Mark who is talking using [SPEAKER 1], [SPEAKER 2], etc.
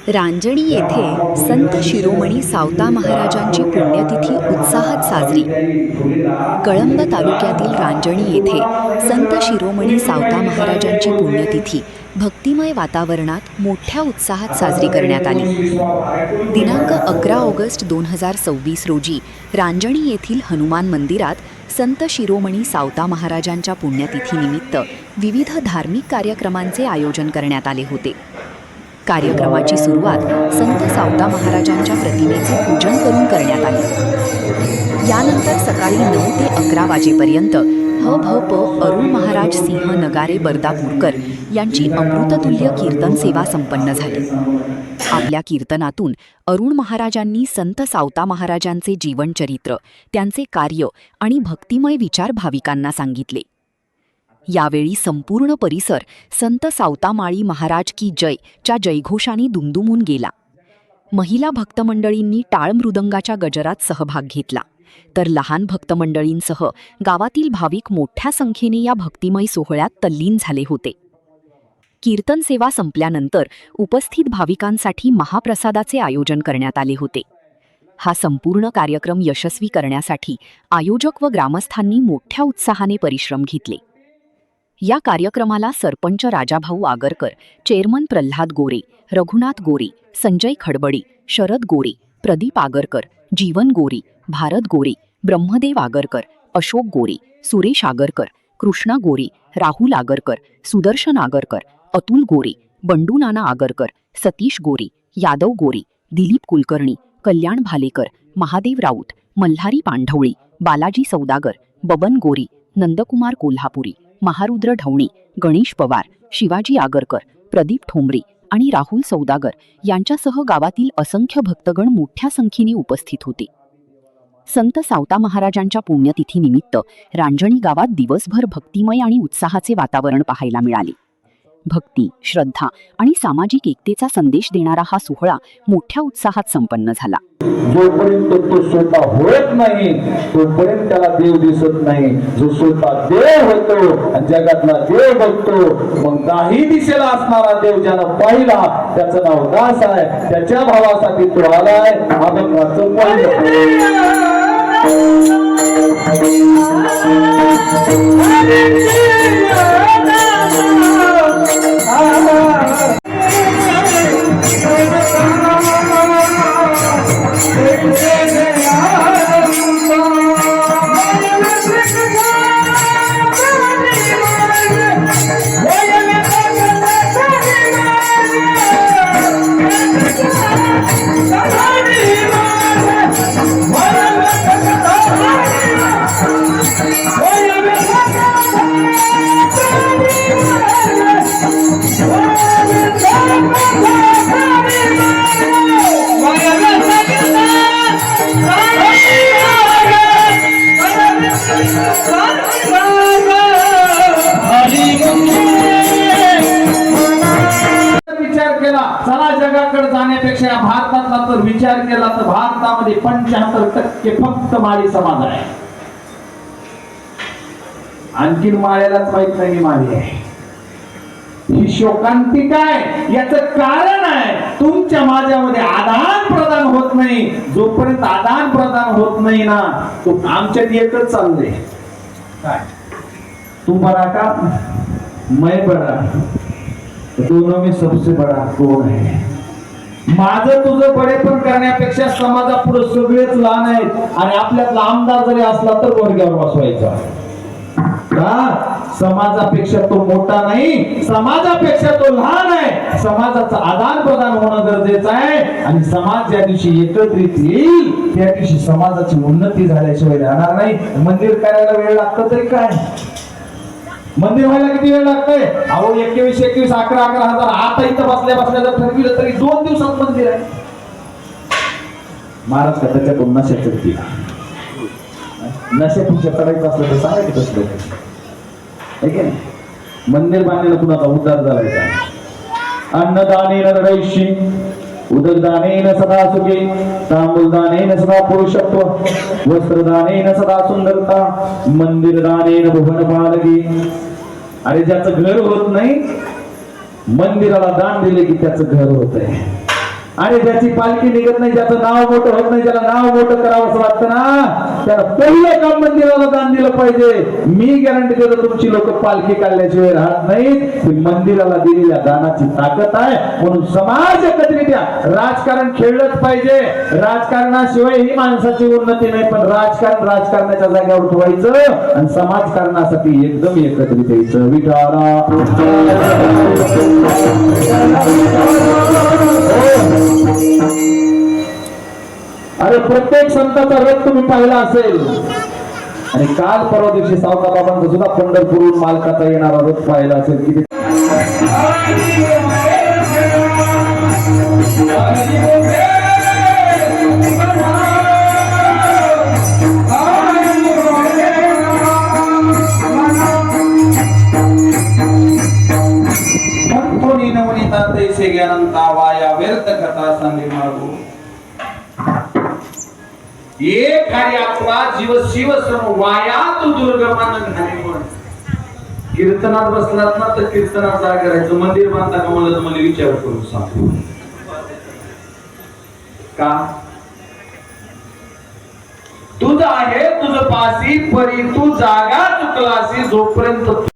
[SPEAKER 1] रांजणी येथे संत शिरोमणी सावता महाराजांची पुण्यतिथी उत्साहात साजरी। कळंब तालुक्यातील रांजणी येथे संत शिरोमणी सावता महाराजांची पुण्यतिथी भक्तिमय वातावरणात मोठ्या उत्साहात साजरी करण्यात आली। दिनांक 11 ऑगस्ट 2026 रोजी रांजणी येथील हनुमान मंदिरात संत शिरोमणी सावता महाराजांच्या पुण्यतिथीनिमित्त विविध धार्मिक कार्यक्रमांचे आयोजन करण्यात आले होते। कार्यक्रमाची सुरुवात संत सावता महाराजांच्या प्रतिमेचे पूजन करून करण्यात आली। यानंतर सकाळी 9 ते 11 वाजेपर्यंत ह.भ.प. अरुण महाराज सिंह नगारे बर्दापूरकर यांची अमृततुल्य कीर्तन सेवा संपन्न झाली। आपल्या कीर्तनातून अरुण महाराजांनी संत सावता महाराजांचे जीवनचरित्र, त्यांचे कार्य आणि भक्तिमय विचार भाविकांना सांगितले। यावेळी संपूर्ण परिसर संत सावतामाळी महाराज की जय च्या जयघोषाने दुमदुमून गेला। महिला भक्तमंडळींनी टाळ मृदंगाच्या गजरात सहभाग घेतला, तर लहान भक्तमंडळींसह गावातील भाविक मोठ्या संख्येने या भक्तिमय सोहळ्यात तल्लीन झाले होते। कीर्तन सेवा संपल्यानंतर उपस्थित भाविकांसाठी महाप्रसादाचे आयोजन करण्यात आले होते। हा संपूर्ण कार्यक्रम यशस्वी करण्यासाठी आयोजक व ग्रामस्थांनी मोठ्या उत्साहाने परिश्रम घेतले। या कार्यक्रमाला सरपंच राजाभाऊ आगरकर, चेअरमन प्रल्हाद गोरे, रघुनाथ गोरे, संजय खडबडे, शरद गोरे, प्रदीप आगरकर, जीवन गोरे, भारत गोरे, ब्रह्मदेव आगरकर, अशोक गोरे, सुरेश आगरकर, कृष्णा गोरे, राहुल आगरकर, सुदर्शन आगरकर, अतुल गोरे, बंडू नाना आगरकर, सतीश गोरे, यादव गोरे, दिलीप कुलकर्णी, कल्याण भालेकर, महादेव राऊत, मल्हारी पांढवळे, बालाजी सौदागर, बबन गोरे, नंदकुमार कोल्हापुरी, महारुद्र ढवणे, गणेश पवार, शिवाजी आगरकर, प्रदीप ठोंबरे आणि राहुल सौदागर यांच्यासह गावातील असंख्य भक्तगण मोठ्या संख्येने उपस्थित होते। संत सावता महाराजांच्या पुण्यतिथीनिमित्त रांजणी गावात दिवसभर भक्तिमय आणि उत्साहाचे वातावरण पाहायला मिळाले। भक्ती, श्रद्धा आणि सामाजिक एकतेचा संदेश देणारा हा सोहळा मोठ्या उत्साहात संपन्न झाला।
[SPEAKER 2] जोपर्यंत तो स्वतः होत नाही तोपर्यंत त्याला देव दिसत नाही। जो स्वतः देव होतो आणि जगातला देव बघतो, मग काही दिशेला असणारा देव ज्यानं पाहिला त्याचं नाव दास आहे। त्याच्या भावासाठी तो आलाय। अभंगाचं चला जगाकडे जाण्यापेक्षा भारतातला तर विचार केला तर भारतामध्ये 75% फक्त माळी समाज आहे। आणखीन माळ्यालाच माहित नाही माळी आहे। ही शोकांतिका आहे। याचं कारण आहे तुमच्या माझ्यामध्ये आदान प्रदान होत नाही। जोपर्यंत आदान प्रदान होत नाही ना, तो आमच्यात एकच चाललंय काय, तू बडा का मैं बडा, दोनों में सबसे बड़ा कोण है। माझं तुझं बडेपण करण्यापेक्षा समाजापुढे सगळेच लहान आहेत आणि आपल्यातला आमदार जरी असला तर वर्गावर बसवायचा का? समाजापेक्षा तो मोठा नाही, समाजापेक्षा तो लहान आहे। समाजाचं आदान प्रदान होणं गरजेचं आहे आणि समाज ज्या दिवशी एकत्रित येईल त्या दिवशी समाजाची उन्नती झाल्याशिवाय राहणार नाही। मंदिर करायला वेळ लागतो तरी काय, मंदिर व्हायला किती वेळ लागतोय? अहो 21 11 हजार आता इथं बसल्या बसल्या जर ठरविलं तरी 2 दिवसात मंदिर आहे। महाराज का त्याच्यातून नशा चढती, नशेपेक्षा चढायचं असलं तर सांगायचं कसलं ठीक आहे। मंदिर बांधलेलं कुणाचा उद्धार झालायचा। अन्नदानेन रडैषी उदरदानेन सदा सुखे, तांबूलदानेन सदा पुरुषत्व, वस्त्रदानेन सदा सुंदरता, मंदिरदानेन भुवन पालकी। अरे ज्याचं घर होत नाही मंदिराला दान दिले की त्याचं घर होत आहे। आणि ज्याची पालखी निघत नाही, ज्याचं नाव मोठं होत नाही, ज्याला नाव मोठं करावं असं वाटतं ना, त्याला पहिलं काम मंदिराला दान दिलं पाहिजे. मी गॅरंटी देतो तुमची लोक पालखी काढल्याशिवाय राहत नाहीत. मंदिराला दिलेल्या दानाची ताकद आहे. म्हणून समाज एकत्रित्या राजकारण खेळलंच पाहिजे. राजकारणाशिवाय ही माणसाची उन्नती नाही. पण राजकारण राजकारणाच्या जागेवर ठेवायचं आणि समाजकारणासाठी एकदम एकत्रित यायचं. विठाला अरे प्रत्येक संताचा रथ तुम्ही पाहिला असेल. आणि काल परवा दिवशी सावता बाबांचा सुद्धा पंढरपूरहून मालकाचा येणारा रथ पाहिला असेल. किती तैसे ज्ञानंता वाया व्यर्थ कथा सांगे मागो. एक कार्य आपला जीव शिव सम वाया तू दुर्गमान घाली म्हण. कीर्तनात बसलात ना तर कीर्तनात काय करायचं. मंदिर बांधता का म्हणलं तर मला विचार करून सांग का. तुझं आहे तुझं पासी परी तू जागा चुकलासी जोपर्यंत